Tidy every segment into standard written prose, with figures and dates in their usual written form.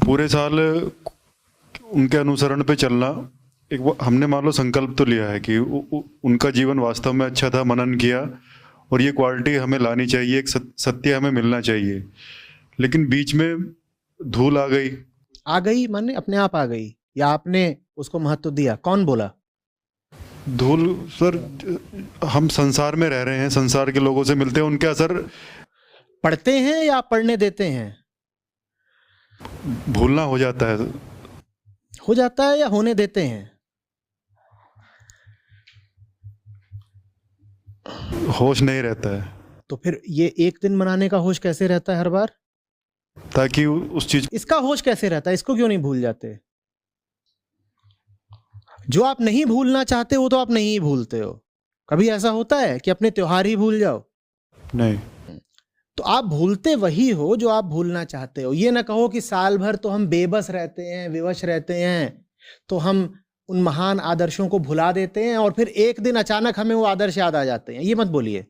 पूरे साल उनके अनुसरण पे चलना, हमने मान लो संकल्प तो लिया है कि उनका जीवन वास्तव में अच्छा था, मनन किया, और ये क्वालिटी हमें लानी चाहिए, एक सत्य हमें मिलना चाहिए, लेकिन बीच में धूल आ गई माने अपने आप आ गई या आपने उसको महत्व दिया? कौन बोला? धूल सर, हम संसार में रह रहे हैं, संसार के लोगों से मिलते हैं, उनके असर पढ़ते हैं या पढ़ने देते हैं? भूलना हो जाता है या होने देते हैं? होश नहीं रहता है। तो फिर ये एक दिन मनाने का होश कैसे रहता है हर बार? ताकि उस चीज, इसका होश कैसे रहता है? इसको क्यों नहीं भूल जाते? जो आप नहीं भूलना चाहते हो तो आप नहीं भूलते हो। कभी ऐसा होता है कि अपने त्योहार ही भूल जाओ? नहीं। तो आप भूलते वही हो जो आप भूलना चाहते हो। ये ना कहो कि साल भर तो हम बेबस रहते हैं, विवश रहते हैं, तो हम उन महान आदर्शों को भुला देते हैं और फिर एक दिन अचानक हमें वो आदर्श याद आ जाते हैं। ये मत बोलिए,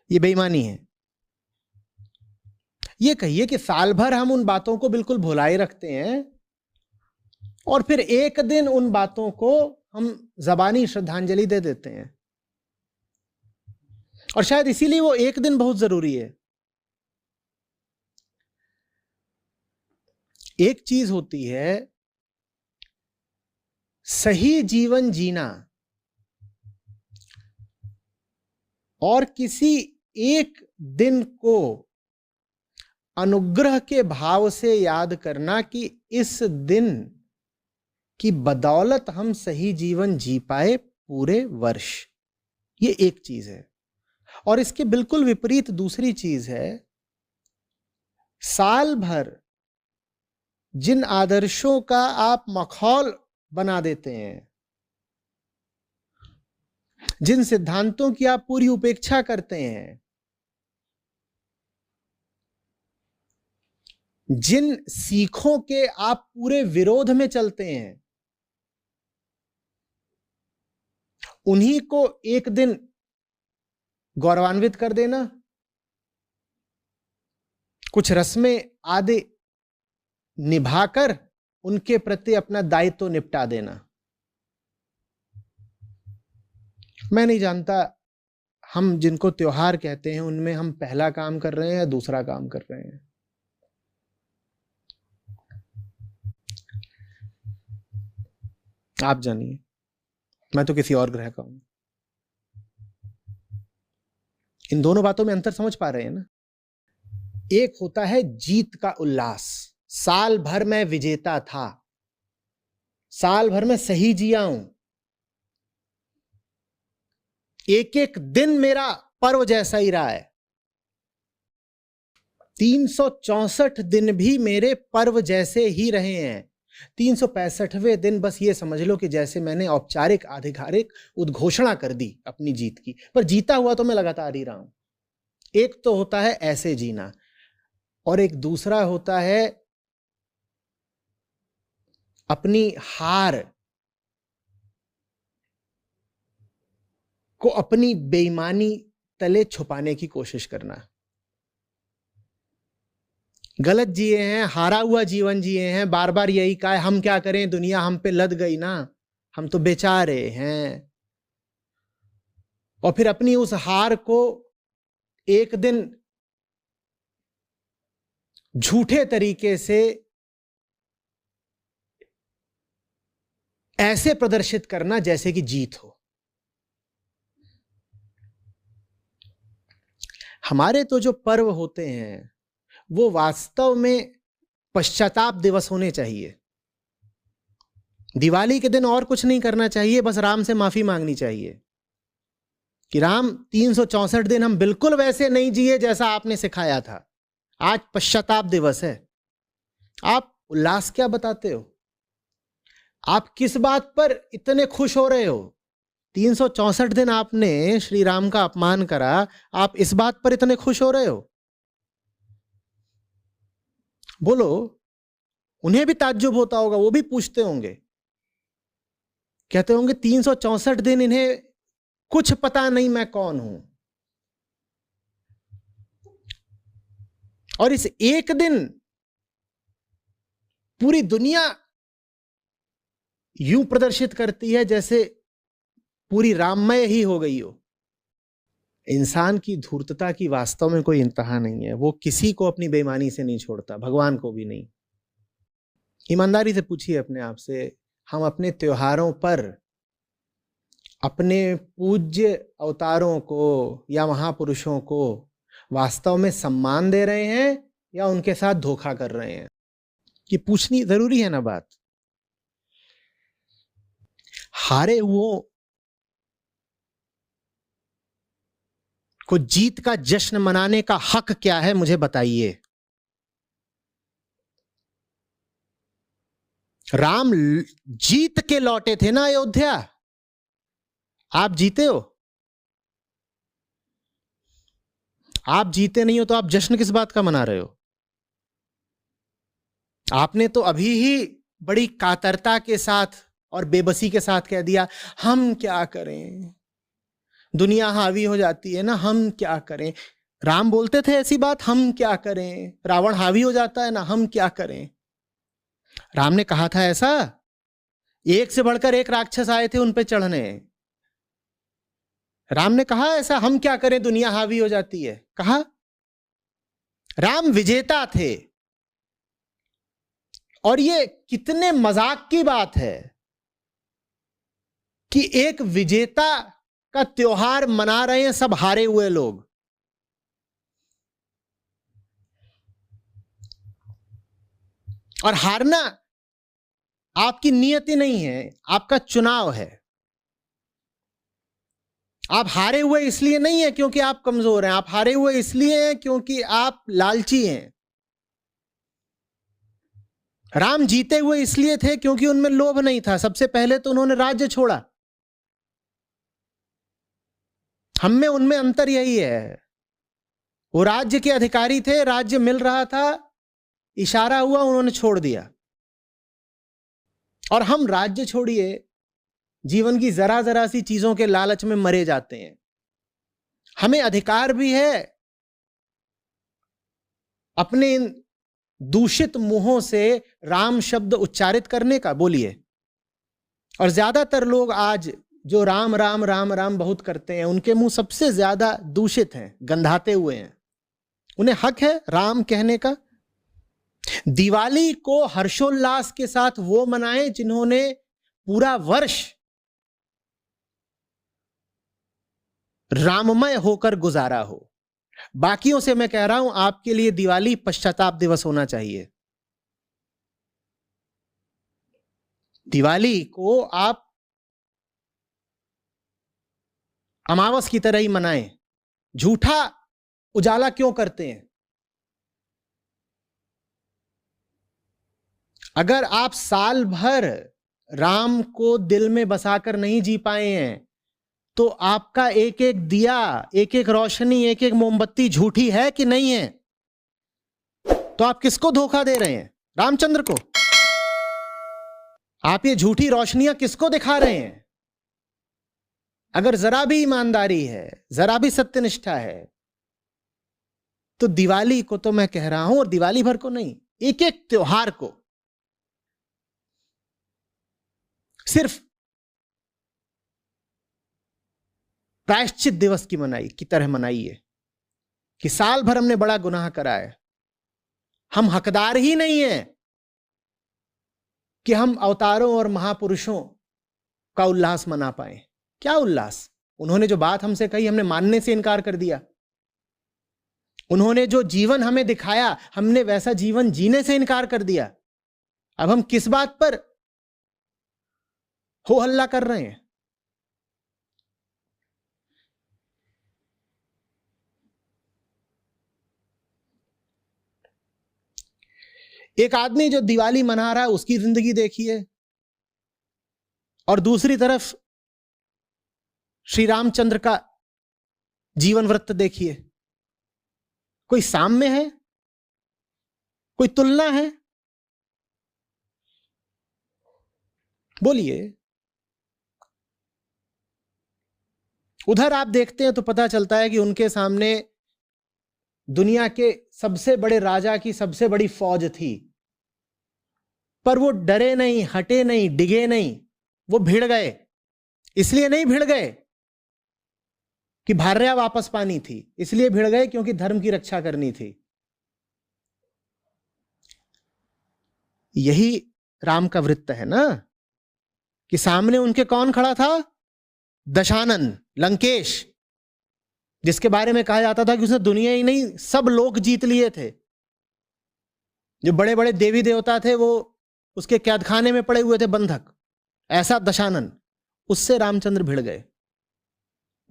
ये बेईमानी है। ये कहिए कि साल भर हम उन बातों को बिल्कुल भुलाए रखते हैं और फिर एक दिन उन बातों को हम ज़बानी श्रद्धांजलि दे देते हैं। और शायद इसीलिए वो एक दिन बहुत जरूरी है। एक चीज होती है सही जीवन जीना और किसी एक दिन को अनुग्रह के भाव से याद करना कि इस दिन की बदौलत हम सही जीवन जी पाए पूरे वर्ष। ये एक चीज है। और इसके बिल्कुल विपरीत दूसरी चीज है, साल भर जिन आदर्शों का आप मखौल बना देते हैं, जिन सिद्धांतों की आप पूरी उपेक्षा करते हैं, जिन सीखों के आप पूरे विरोध में चलते हैं, उन्हीं को एक दिन गौरवान्वित कर देना, कुछ रस्में आदि निभाकर उनके प्रति अपना दायित्व निपटा देना। मैं नहीं जानता हम जिनको त्योहार कहते हैं उनमें हम पहला काम कर रहे हैं या दूसरा काम कर रहे हैं। आप जानिए, मैं तो किसी और ग्रह का हूं। इन दोनों बातों में अंतर समझ पा रहे हैं ना? एक होता है जीत का उल्लास, साल भर मैं विजेता था, साल भर में सही जिया हूं, एक एक दिन मेरा पर्व जैसा ही रहा है, 364 दिन भी मेरे पर्व जैसे ही रहे हैं। 365वें दिन बस ये समझ लो कि जैसे मैंने औपचारिक आधिकारिक उद्घोषणा कर दी अपनी जीत की, पर जीता हुआ तो मैं लगातार ही रहा हूं। एक तो होता है ऐसे जीना और एक दूसरा होता है अपनी हार को अपनी बेईमानी तले छुपाने की कोशिश करना। गलत जिए हैं, हारा हुआ जीवन जिए हैं, बार बार यही कहा है हम क्या करें, दुनिया हम पे लद गई ना, हम तो बेचारे हैं। और फिर अपनी उस हार को एक दिन झूठे तरीके से ऐसे प्रदर्शित करना जैसे कि जीत हो। हमारे तो जो पर्व होते हैं वो वास्तव में पश्चाताप दिवस होने चाहिए। दिवाली के दिन और कुछ नहीं करना चाहिए, बस राम से माफी मांगनी चाहिए कि राम 364 दिन हम बिल्कुल वैसे नहीं जिए जैसा आपने सिखाया था, आज पश्चाताप दिवस है। आप उल्लास क्या बताते हो? आप किस बात पर इतने खुश हो रहे हो? 364 दिन आपने श्री राम का अपमान करा, आप इस बात पर इतने खुश हो रहे हो? बोलो। उन्हें भी ताज्जुब होता होगा, वो भी पूछते होंगे, कहते होंगे 364 दिन इन्हें कुछ पता नहीं मैं कौन हूं। और इस एक दिन पूरी दुनिया यूं प्रदर्शित करती है जैसे पूरी राममय ही हो गई हो। इंसान की धूर्तता की वास्तव में कोई इंतहा नहीं है। वो किसी को अपनी बेईमानी से नहीं छोड़ता, भगवान को भी नहीं। ईमानदारी से पूछिए अपने आप से, हम अपने त्योहारों पर अपने पूज्य अवतारों को या महापुरुषों को वास्तव में सम्मान दे रहे हैं या उनके साथ धोखा कर रहे हैं? ये पूछनी जरूरी है ना बात। हारे हुओं को जीत का जश्न मनाने का हक क्या है, मुझे बताइए। राम जीत के लौटे थे ना अयोध्या, आप जीते हो? आप जीते नहीं हो तो आप जश्न किस बात का मना रहे हो? आपने तो अभी ही बड़ी कातरता के साथ और बेबसी के साथ कह दिया, हम क्या करें, दुनिया हावी हो जाती है ना, हम क्या करें। राम बोलते थे ऐसी बात, हम क्या करें। रावण हावी हो जाता है ना, हम क्या करें। राम ने कहा था ऐसा? एक से बढ़कर एक राक्षस आए थे उन पे चढ़ने। राम ने कहा ऐसा, हम क्या करें दुनिया हावी हो जाती है? कहा। राम विजेता थे। और ये कितने मजाक की बात है कि एक विजेता का त्योहार मना रहे हैं सब हारे हुए लोग। और हारना आपकी नियति नहीं है, आपका चुनाव है। आप हारे हुए इसलिए नहीं है क्योंकि आप कमजोर हैं, आप हारे हुए इसलिए हैं क्योंकि आप लालची हैं। राम जीते हुए इसलिए थे क्योंकि उनमें लोभ नहीं था। सबसे पहले तो उन्होंने राज्य छोड़ा। हम में उनमें अंतर यही है, वो राज्य के अधिकारी थे, राज्य मिल रहा था, इशारा हुआ, उन्होंने छोड़ दिया। और हम राज्य छोड़िए, जीवन की जरा जरा सी चीजों के लालच में मरे जाते हैं। हमें अधिकार भी है अपने इन दूषित मुंहों से राम शब्द उच्चारित करने का। बोलिए। और ज्यादातर लोग आज जो राम राम राम राम बहुत करते हैं, उनके मुंह सबसे ज्यादा दूषित हैं, गंधाते हुए हैं। उन्हें हक है राम कहने का। दिवाली को हर्षोल्लास के साथ वो मनाएं जिन्होंने पूरा वर्ष राममय होकर गुजारा हो। बाकियों से मैं कह रहा हूं, आपके लिए दिवाली पश्चाताप दिवस होना चाहिए। दिवाली को आप अमावस की तरह ही मनाएं। झूठा उजाला क्यों करते हैं? अगर आप साल भर राम को दिल में बसाकर नहीं जी पाए हैं तो आपका एक एक दिया, एक एक रोशनी, एक एक मोमबत्ती झूठी है कि नहीं है? तो आप किसको धोखा दे रहे हैं? रामचंद्र को। आप ये झूठी रोशनियां किसको दिखा रहे हैं? अगर जरा भी ईमानदारी है, जरा भी सत्यनिष्ठा है, तो दिवाली को तो मैं कह रहा हूं, और दिवाली भर को नहीं, एक एक त्योहार को सिर्फ प्रायश्चित दिवस की तरह मनाइए कि साल भर हमने बड़ा गुनाह करा है, हम हकदार ही नहीं हैं कि हम अवतारों और महापुरुषों का उल्लास मना पाए। क्या उल्लास? उन्होंने जो बात हमसे कही, हमने मानने से इनकार कर दिया। उन्होंने जो जीवन हमें दिखाया, हमने वैसा जीवन जीने से इनकार कर दिया। अब हम किस बात पर हो हल्ला कर रहे हैं? एक आदमी जो दिवाली मना रहा है उसकी जिंदगी देखिए, और दूसरी तरफ श्री रामचंद्र का जीवन वृत्त देखिए। कोई साम्य है? कोई तुलना है? बोलिए। उधर आप देखते हैं तो पता चलता है कि उनके सामने दुनिया के सबसे बड़े राजा की सबसे बड़ी फौज थी, पर वो डरे नहीं, हटे नहीं, डिगे नहीं, वो भिड़ गए। इसलिए नहीं भिड़ गए कि भार्या वापस पानी थी, इसलिए भिड़ गए क्योंकि धर्म की रक्षा करनी थी। यही राम का वृत्त है ना, कि सामने उनके कौन खड़ा था? दशानन, लंकेश, जिसके बारे में कहा जाता था कि उसने दुनिया ही नहीं सब लोग जीत लिए थे। जो बड़े बड़े देवी देवता थे वो उसके कैदखाने में पड़े हुए थे बंधक। ऐसा दशानन, उससे रामचंद्र भिड़ गए।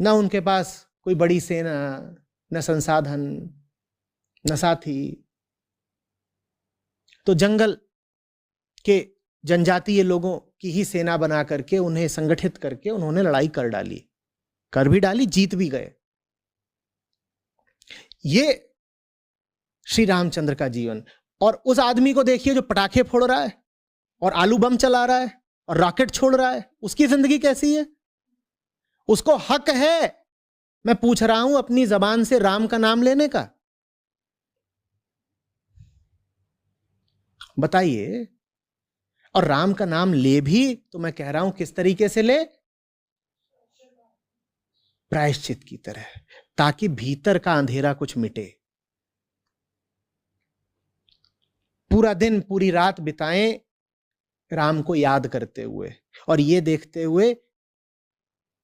न उनके पास कोई बड़ी सेना, न संसाधन, न साथी। तो जंगल के जनजातीय लोगों की ही सेना बना करके, उन्हें संगठित करके उन्होंने लड़ाई कर डाली, कर भी डाली, जीत भी गए। ये श्री रामचंद्र का जीवन। और उस आदमी को देखिए जो पटाखे फोड़ रहा है और आलू बम चला रहा है और रॉकेट छोड़ रहा है, उसकी जिंदगी कैसी है? उसको हक है, मैं पूछ रहा हूं, अपनी जबान से राम का नाम लेने का? बताइए। और राम का नाम ले भी तो मैं कह रहा हूं किस तरीके से ले? प्रायश्चित की तरह, ताकि भीतर का अंधेरा कुछ मिटे। पूरा दिन पूरी रात बिताएं राम को याद करते हुए और ये देखते हुए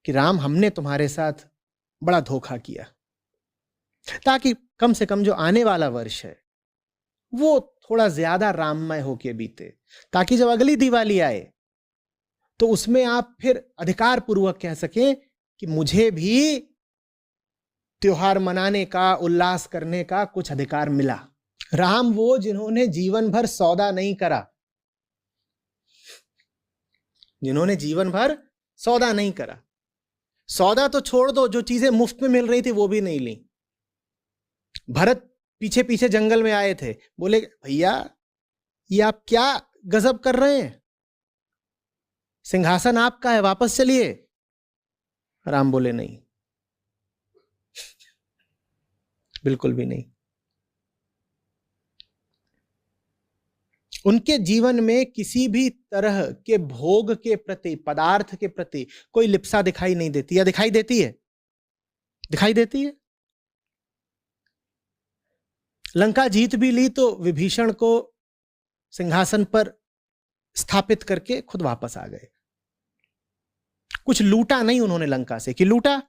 कि राम, हमने तुम्हारे साथ बड़ा धोखा किया, ताकि कम से कम जो आने वाला वर्ष है वो थोड़ा ज्यादा राममय होके बीते, ताकि जब अगली दिवाली आए तो उसमें आप फिर अधिकार पूर्वक कह सकें कि मुझे भी त्योहार मनाने का, उल्लास करने का कुछ अधिकार मिला। राम वो जिन्होंने जीवन भर सौदा नहीं करा, जिन्होंने जीवन भर सौदा नहीं करा। सौदा तो छोड़ दो, जो चीजें मुफ्त में मिल रही थी वो भी नहीं ली। भरत पीछे पीछे जंगल में आए थे, बोले भैया ये आप क्या गजब कर रहे हैं, सिंहासन आपका है, वापस चलिए। राम बोले नहीं, बिल्कुल भी नहीं। उनके जीवन में किसी भी तरह के भोग के प्रति, पदार्थ के प्रति कोई लिप्सा दिखाई नहीं देती। या दिखाई देती है? दिखाई देती है। लंका जीत भी ली तो विभीषण को सिंहासन पर स्थापित करके खुद वापस आ गए। कुछ लूटा नहीं उन्होंने लंका से, कि लूटा,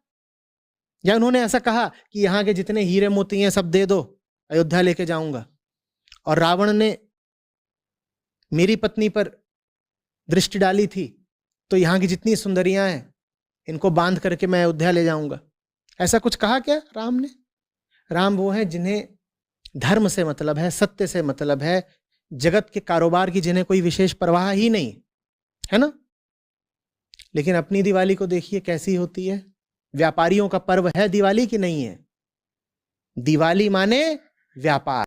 या उन्होंने ऐसा कहा कि यहां के जितने हीरे मोती हैं सब दे दो, अयोध्या लेके जाऊंगा। और रावण ने मेरी पत्नी पर दृष्टि डाली थी तो यहां की जितनी सुंदरियां हैं इनको बांध करके मैं अयोध्या ले जाऊंगा। ऐसा कुछ कहा क्या राम ने? राम वो हैं जिन्हें धर्म से मतलब है, सत्य से मतलब है, जगत के कारोबार की जिन्हें कोई विशेष परवाह ही नहीं है ना। लेकिन अपनी दिवाली को देखिए कैसी होती है। व्यापारियों का पर्व है दिवाली की नहीं है? दिवाली माने व्यापार।